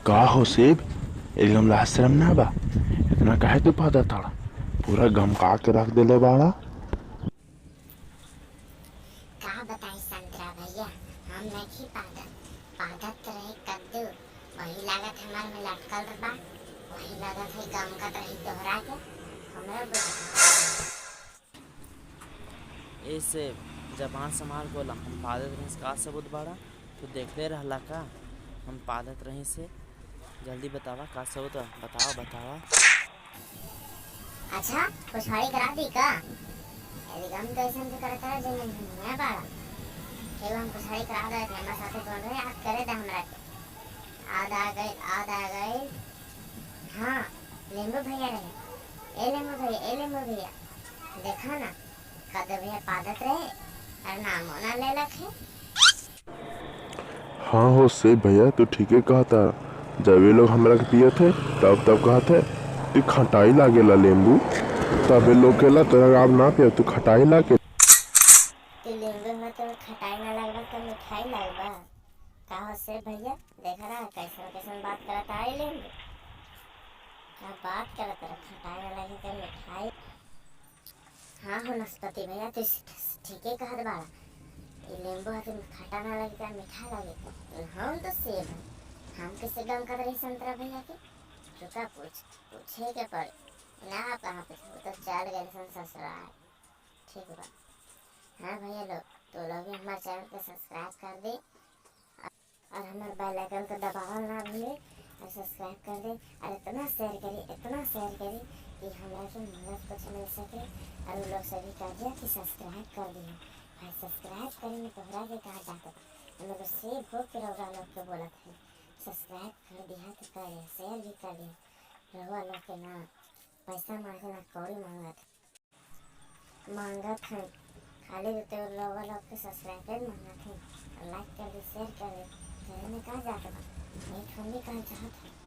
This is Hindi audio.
का हो सेब, एकदम लाज शरम ना बा? इतना काहे तू पादा ताड़ा? पूरा गमका के रख देले बाड़ा। का बताई संतरा भैया, हम नहीं पादत पादत रहे कद्दू। वही लागत हमार में लटकल बा, वही लागत है गमकत रही तोहरा के हमरा बुझा। ऐसे जबान संभाल बोला। हम पादत रही का सबूत बाड़ा? तू देखले रहला का हम पादत रही से? जल्दी बतावा का सबूत बा? बतावा बतावा। अच्छा खुशहाली करा दी का? एकदम तो ऐसा से करता है जैसे मैं बाड़ा केवल हम खुशहाली करा दे थे। हमारे साथे बोल रहे आज करे दे हमरा के। आद आ गए। हाँ लेम्बू भैया रहे। ए लेम्बू भैया देखा ना, कदे भैया पादत रहे और नामो ना ले लखे। हाँ हो सेब भैया, तू ठीके कहता। जब ये लोग हमरा के पिए थे तब कहते तू खटाई लागेला लेम्बू, तब ये लोग केला तोरा अब ना पिया तू खटाई लागे। तो लेम्बू में तो खटाई ना लगवा तो मिठाई लगवा का हो से भैया? देख रहा है कैसन कैसन बात करता है लेम्बू। क्या बात करता है, खटाई ना लगी तो मिठाई। हाँ हो नाशपाती भैया, तू ठीके कहत बाड़ा। ये लेम्बू है तो खट्टा ना लगे तो मीठा लगे। हम तो सेब है, हम किसे गम कर रही संतरा भैया के? रुका पूछे के पड़े ना। आप कहाँ पूछे, वो तो चल गए सन ससुराल। ठीक बा। हाँ भैया लोग, तो लोग भी हमारे चैनल को सब्सक्राइब कर दे और हमारे बेल आइकन को दबाना ना भूले और सब्सक्राइब कर दे और इतना शेयर करी कि हमारे को मदद कुछ मिल सके। और उन लोग सभी कर दिया कि सब्सक्राइब कर दिए भाई। सब्सक्राइब करेंगे तो हरा के कहा जाता हम लोग सेव हो के रौरा लोग के बोला थे सब्सक्राइब कर दिया तो करे शेयर भी कर दिया। रहुआ लोग के ना पैसा मांगे ना कौड़ी मांगत है, खाली तो लोग के सब्सक्राइब मांगत है। लाइक कर दे शेयर कर दे, में कहा जाता है नहीं, हम भी कहा चाहत है।